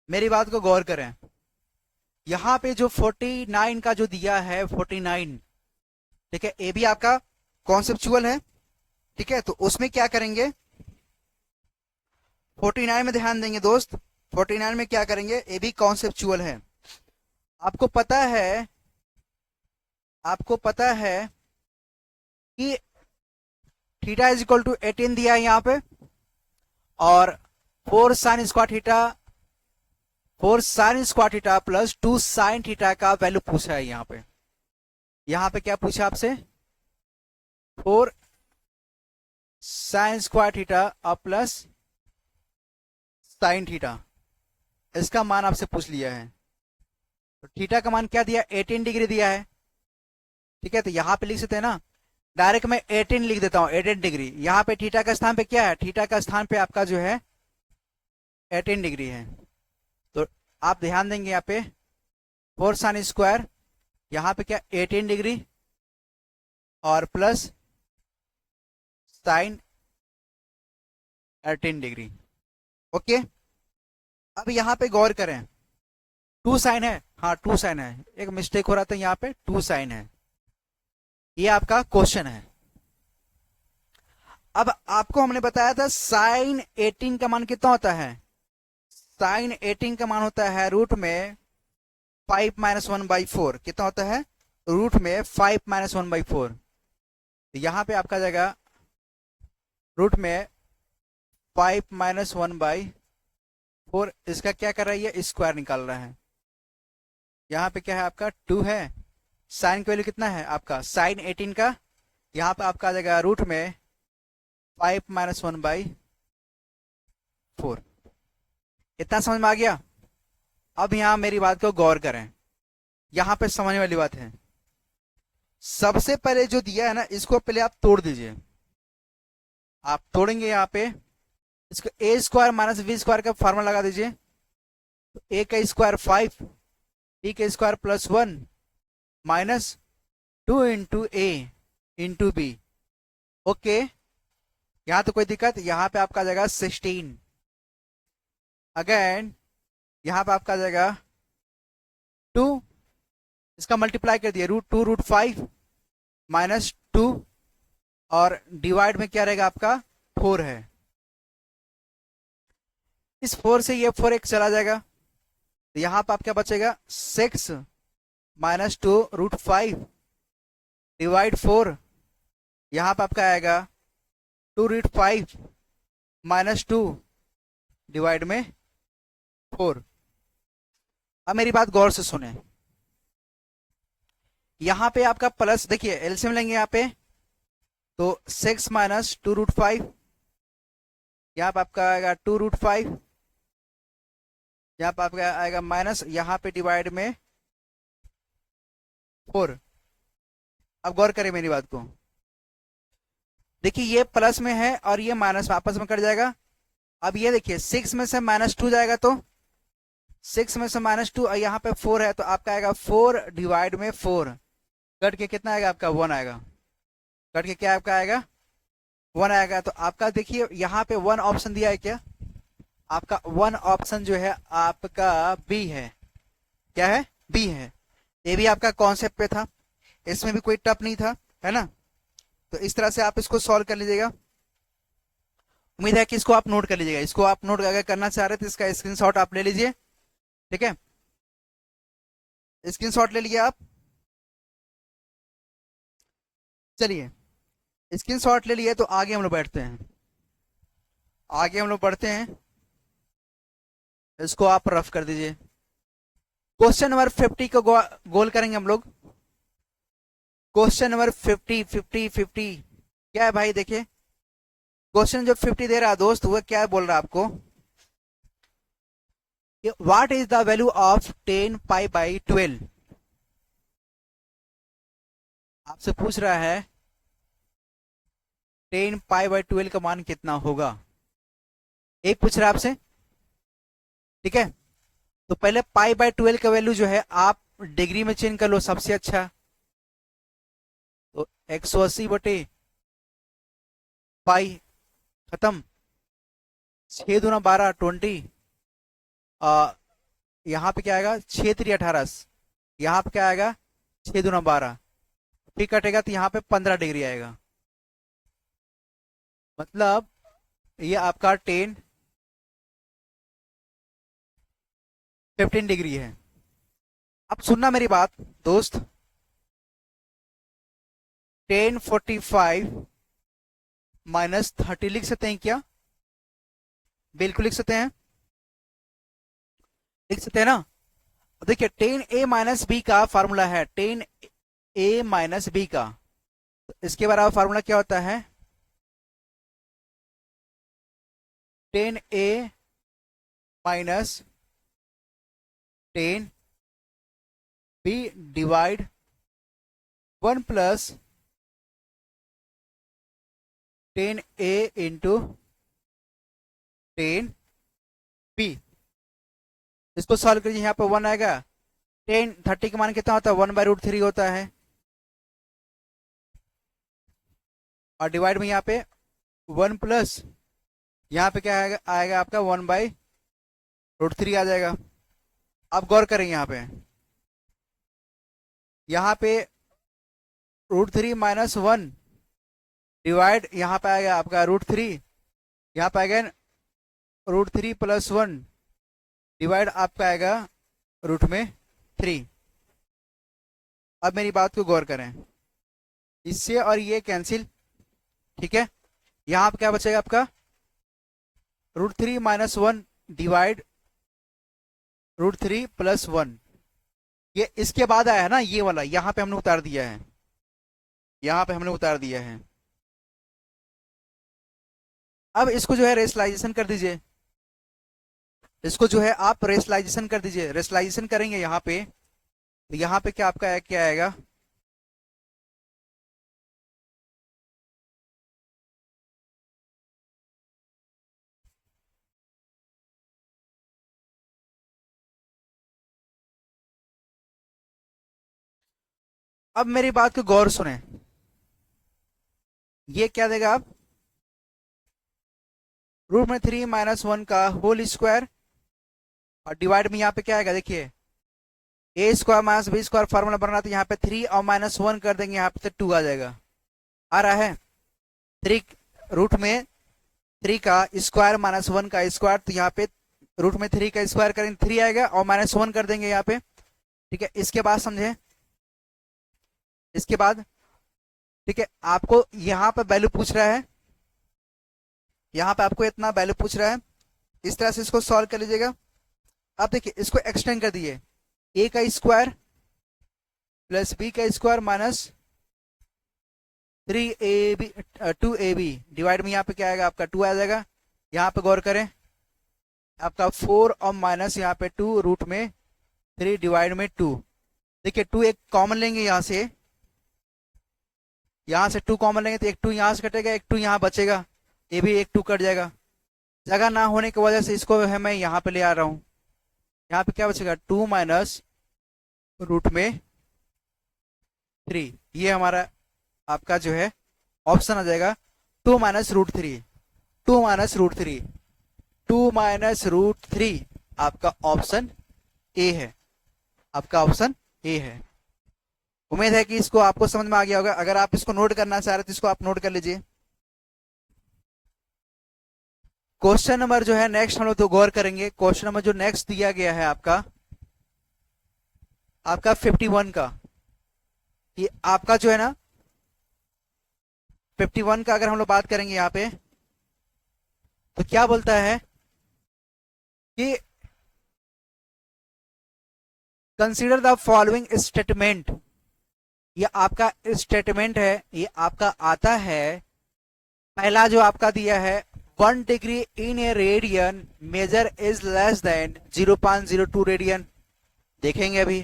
मेरी बात को गौर करें। यहाँ पे जो 49 का जो दिया है 49, ठीक है, ए भी आपका कॉन्सेप्चुअल है। ठीक है, तो उसमें क्या करेंगे, 49 में ध्यान देंगे दोस्त। 49 में क्या करेंगे, ए भी कॉन्सेप्चुअल है। आपको पता है, आपको पता है कि थीटा इज इक्वल टू 18 दिया है यहाँ पे, और 4 sine square theta plus 2 sine theta का वैल्यू पूछा है यहाँ पे। यहाँ पे क्या पूछा आपसे, 4 साइन स्क्वायर थीटा और प्लस साइन थीटा, इसका मान आपसे पूछ लिया है। तो थीटा का मान क्या दिया, 18 डिग्री दिया है। ठीक है, तो यहाँ पे लिख सकते हैं ना, डायरेक्ट मैं 18 लिख देता हूँ, 18 डिग्री। यहाँ पे थीटा का स्थान पे क्या है, थीटा का स्थान पे आपका जो है 18 डिग्री है। तो आप ध्यान देंगे यहाँ पे 4 साइन स्क्वायर, यहाँ पे क्या 18 डिग्री और प्लस साइन 18 डिग्री। ओके, अब यहाँ पे गौर करें, 2 साइन है, हाँ 2 साइन है, एक मिस्टेक हो रहा था यहाँ पे, 2 साइन है। ये आपका क्वेश्चन है। अब आपको हमने बताया था साइन 18 का मान कितना होता है, साइन 18 का मान होता है रूट में 5 - 1/4। कितना होता है, रूट में 5 - 1/4। तो यहां पे आपका जाएगा रूट में 5 - 1/4। इसका क्या कर रहा है, ये स्क्वायर निकाल रहा है। यहाँ पे क्या है आपका 2 है, साइन की वैल्यू कितना है आपका साइन 18 का, यहाँ पे आपका आ जाएगा रूट में 5 - 1/4। इतना समझ में आ गया। अब यहाँ मेरी बात को गौर करें, यहाँ पे समझने वाली बात है। सबसे पहले जो दिया है ना, इसको पहले आप तोड़ दीजिए। आप तोड़ेंगे यहाँ पे, इसको ए स्क्वायर माइनस बी स्क्वायर का फॉर्मूला लगा दीजिए। तो ए का स्क्वायर 5, बी का स्क्वायर +1 माइनस 2 इंटू ए इंटू बी। ओके, यहां तो कोई दिक्कत, यहां पे आपका आ जाएगा 16। अगेन यहां पे आपका आ जाएगा 2, इसका मल्टीप्लाई कर दिया, √2 √5 -2, और डिवाइड में क्या रहेगा आपका 4 है। इस 4 से ये 4 एक चला जाएगा, तो यहां पर आप क्या बचेगा, 6 - 2 √5 डिवाइड 4। यहां पर आपका आएगा 2 √5 -2 डिवाइड में 4। अब मेरी बात गौर से सुने, यहां पे आपका प्लस, देखिए एलसीएम लेंगे यहाँ पे, तो 6 - 2 √5, यहाँ पे आपका आएगा 2 √5, यहाँ पे आपका आएगा माइनस, यहाँ पे डिवाइड में 4। अब गौर करें मेरी बात को, देखिए ये प्लस में है और ये माइनस में, आपस में कट जाएगा। अब ये देखिए 6 में से -2 जाएगा, तो 6 में से -2, और यहाँ पे 4 है, तो आपका आएगा 4 डिवाइड में 4, कट के कितना आएगा आपका 1 आएगा, कट के क्या आपका आएगा 1 आएगा। तो आपका देखिए यहाँ पे 1 ऑप्शन दिया है, क्या आपका 1 ऑप्शन जो है आपका बी है। क्या है, बी है। ये भी आपका कॉन्सेप्ट पे था, इसमें भी कोई टफ नहीं था, है ना। तो इस तरह से आप इसको सॉल्व कर लीजिएगा। उम्मीद है कि इसको आप नोट कर लीजिएगा। इसको आप नोट अगर करना चाह रहे तो इसका स्क्रीनशॉट आप ले लीजिए। ठीक है, स्क्रीनशॉट ले लिए आप, चलिए स्क्रीनशॉट ले लिए, तो आगे हम लोग बैठते हैं, आगे हम लोग बढ़ते हैं। इसको आप रफ कर दीजिए। क्वेश्चन नंबर 50 को गोल करेंगे हम लोग। क्वेश्चन नंबर 50 क्या है भाई, देखिए क्वेश्चन जो 50 दे रहा है दोस्त, वो क्या बोल रहा है आपको, what is the value of 10π/12। आपसे पूछ रहा है 10π/12 का मान कितना होगा, एक पूछ रहा है आपसे। ठीक है, तो पहले π/12 का वैल्यू जो है आप डिग्री में चेंज कर लो, सबसे अच्छा। तो 180/π खत्म, 6 दूना 12 20, यहाँ पे क्या आएगा 6×3 = 18, यहाँ पे क्या आएगा 6×2 = 12, ठीक कटेगा तो यहाँ पे 15 डिग्री आएगा। मतलब ये आपका 15 डिग्री है। अब सुनना मेरी बात दोस्त, 1045 - 30 लिख सकते हैं क्या? बिल्कुल लिख सकते हैं, लिख सकते हैं ना। देखिए 10a - b का फार्मूला है, 10a - b का, तो इसके बराबर फार्मूला क्या होता है? 10a - 10b divide 1 + 10a into 10b। इसको सॉल्व करिए, यहाँ पे 1 आएगा। 30 का मान कितना होता है? 1/√3 होता है, और डिवाइड में यहाँ पे 1 + यहाँ पे क्या आएगा? आएगा आपका 1/√3 आ जाएगा। अब गौर करें यहाँ पे √3 - 1 डिवाइड, यहाँ पे आएगा आपका √3, यहाँ पे आएगा √3 + 1 डिवाइड आपका आएगा √3। अब मेरी बात को गौर करें, इससे और ये कैंसिल, ठीक है। यहाँ पे क्या बचेगा आपका? √3 - 1 डिवाइड √3 + 1। ये इसके बाद आया है ना, ये वाला यहाँ पे हमने उतार दिया है, यहाँ पे हमने उतार दिया है। अब इसको जो है रेशनलाइजेशन कर दीजिए, इसको जो है आप रेशनलाइजेशन कर दीजिए। रेशनलाइजेशन करेंगे यहाँ पे, तो यहाँ पे क्या आपका क्या आएगा? अब मेरी बात को गौर सुने, ये क्या देगा आप? √3 - 1 का होल स्क्वायर, और डिवाइड में यहाँ पे क्या आएगा? देखिए a² - b² फार्मूला बन रहा, तो यहाँ पे 3 और -1 कर देंगे, यहाँ पे 2 आ जाएगा। आ रहा है 3 रूट में 3 का स्क्वायर -1 का स्क्वायर, तो यहाँ पे रूट में 3 का स्क्वायर करेंगे 3 आएगा, और -1 कर देंगे यहाँ पे, ठीक है। इसके बाद समझे, इसके बाद ठीक है, आपको यहाँ पे वैल्यू पूछ रहा है, यहाँ पे आपको इतना वैल्यू पूछ रहा है, इस तरह से इसको सॉल्व कर लीजिएगा। अब देखिए इसको एक्सटेंड कर दिए, a का स्क्वायर प्लस b का square minus 3ab 2ab divide में यहाँ पे क्या आएगा? आपका 2 आ जाएगा। यहाँ पे गौर करें, आपका 4 और माइनस यहाँ पे 2 रूट में 3 डिवाइड में 2। देखिए 2 एक कॉमन लेंगे, यहाँ से 2 कॉमन लेंगे तो एक 2 यहाँ से कटेगा, एक 2 यहाँ बचेगा, ये भी एक 2 कट जाएगा। जगह ना होने की वजह से इसको है मैं यहाँ पे ले आ रहा हूँ। यहाँ पे क्या बचेगा? 2 माइनस रूट में 3, ये हमारा आपका जो है ऑप्शन आ जाएगा 2 माइनस √3, 2 माइनस √3, 2 माइनस √3 आपका ऑप्शन ए है, आपका ऑप्शन ए है। उम्मीद है कि इसको आपको समझ में आ गया होगा। अगर आप इसको नोट करना चाह रहे तो इसको आप नोट कर लीजिए। क्वेश्चन नंबर जो है नेक्स्ट हम लोग तो गौर करेंगे। क्वेश्चन नंबर जो नेक्स्ट दिया गया है आपका 51 का, ये आपका जो है ना 51 का अगर हम लोग बात करेंगे यहाँ पे, तो क्या बोलता है कि कंसीडर द फॉलोइंग स्टेटमेंट। ये आपका स्टेटमेंट है, ये आपका आता है, पहला जो आपका दिया है 1 degree in a radian measure is less than 0.02 radian. देखेंगे अभी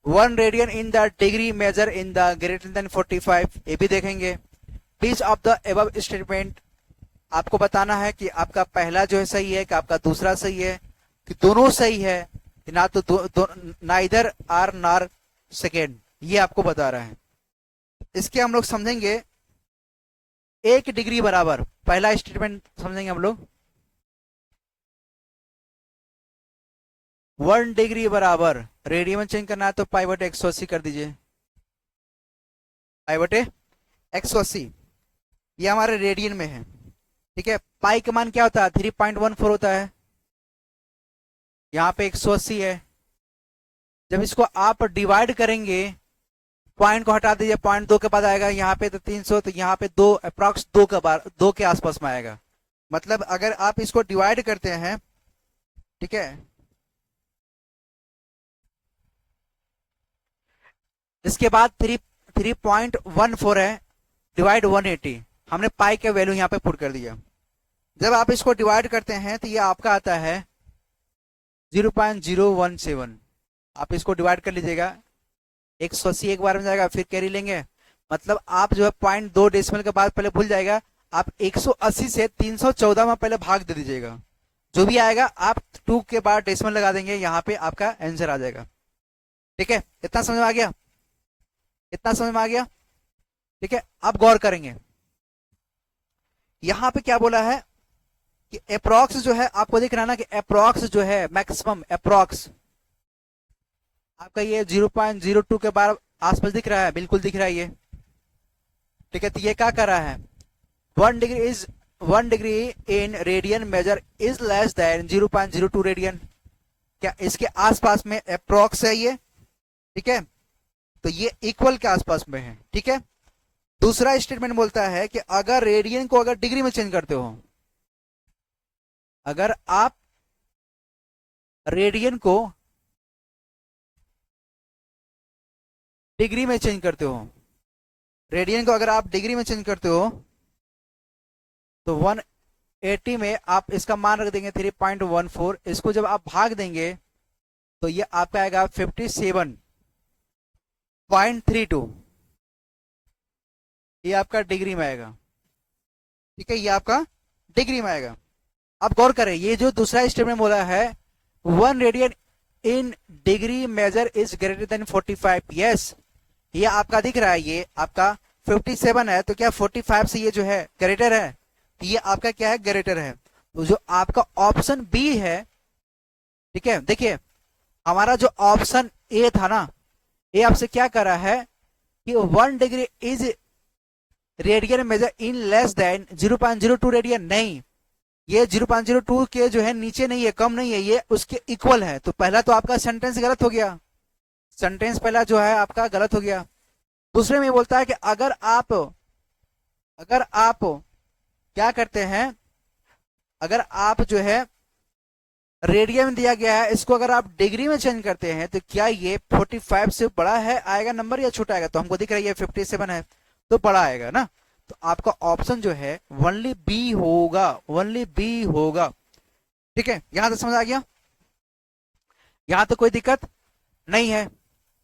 1 radian in the degree measure in the greater than 45, ये भी देखेंगे। Which of the above statement, आपको बताना है कि आपका पहला जो है सही है कि आपका दूसरा सही है, कि दोनों सही है, कि ना तो नाइदर आर नार सेकेंड, ये आपको बता रहा है। इसके हम लोग समझेंगे 1 डिग्री बराबर, पहला स्टेटमेंट समझेंगे हम लोग। 1 डिग्री बराबर रेडियन में चेंज करना है तो पाई बटे 180 कर दीजिए, पाई बटे 180, ये हमारे रेडियन में है। ठीक है, पाई का मान क्या होता है 3.14 होता है, यहाँ पे 180 है। जब इसको आप डिवाइड करेंगे, पॉइंट को हटा दीजिए, पॉइंट 2 के बाद आएगा, यहाँ पे तो 300, तो यहाँ पे 2 अप्रॉक्स 2 के बार 2 के आसपास में आएगा। मतलब अगर आप इसको डिवाइड करते हैं, ठीक है, इसके बाद 3.14 है, डिवाइड 180, हमने पाई के वैल्यू यहाँ पे पुट कर दिया। जब आप इसको डिवाइड करते हैं तो ये आपका आता है 0.017। आप इसको डिवाइड कर लीजिएगा, 180 एक बार में जाएगा, फिर कैरी लेंगे, मतलब आप जो है 0.2 डेसिमल के बाद पहले भूल जाएगा, आप 180 से 314 में पहले भाग दे दीजिएगा, जो भी आएगा आप 2 के बाद डेसिमल लगा देंगे, यहाँ पे आपका आंसर आ जाएगा। ठीक है, इतना समझ में आ गया, इतना समझ में आ गया। ठीक है, अब गौर करेंगे, यहां पे क्या बोला है कि अप्रॉक्स जो है, आपको दिख रहा है ना कि अप्रॉक्स जो है मैक्सिमम अप्रॉक्स आपका ये 0.02 के बार आसपास दिख रहा है, बिल्कुल दिख रहा है ये। ठीक है, तो ये क्या कर रहा है, 1 degree in radian measure is less than 0.02 radian, क्या इसके आसपास में अप्रॉक्स है ये। ठीक है, तो ये इक्वल के आसपास में है। ठीक है, दूसरा स्टेटमेंट बोलता है कि अगर रेडियन को अगर डिग्री में चेंज करते हो, अगर आप रेडियन को डिग्री में चेंज करते हो, रेडियन को अगर आप डिग्री में चेंज करते हो तो 180 में आप इसका मान रख देंगे 3.14, इसको जब आप भाग देंगे तो ये आपका आएगा 57.32, ये आपका डिग्री में आएगा। ठीक है, ये आपका डिग्री में आएगा। अब गौर करें, ये जो दूसरा स्टेटमेंट बोला है 1 radian in degree measure is greater than 45, yes, ये आपका दिख रहा है, ये आपका 57 है, तो क्या 45 से ये जो है ग्रेटर है, तो ये आपका क्या है, ग्रेटर है। तो जो आपका ऑप्शन बी है, ठीक है, देखिए हमारा जो ऑप्शन ए था ना, ये आपसे क्या कर रहा है कि 1 degree is radian measure in less than 0.02 radian, नहीं, ये 0.02 के जो है नीचे नहीं है, कम नहीं है, ये उसके इक्वल है। तो पहला तो आपका सेंटेंस गलत हो गया, सेंटेंस पहला जो है आपका गलत हो गया। दूसरे में बोलता है कि अगर आप क्या करते हैं, अगर आप जो है रेडियन में दिया गया है, इसको अगर आप डिग्री में चेंज करते हैं तो क्या ये 45 से बड़ा है आएगा नंबर या छोटा आएगा, तो हमको दिख रहा है ये 57 है तो बड़ा आएगा ना, तो आपका ऑप्शन जो है ओनली बी होगा, ओनली बी होगा। ठीक है, यहां तक समझ आ गया, यहां तो कोई दिक्कत नहीं है।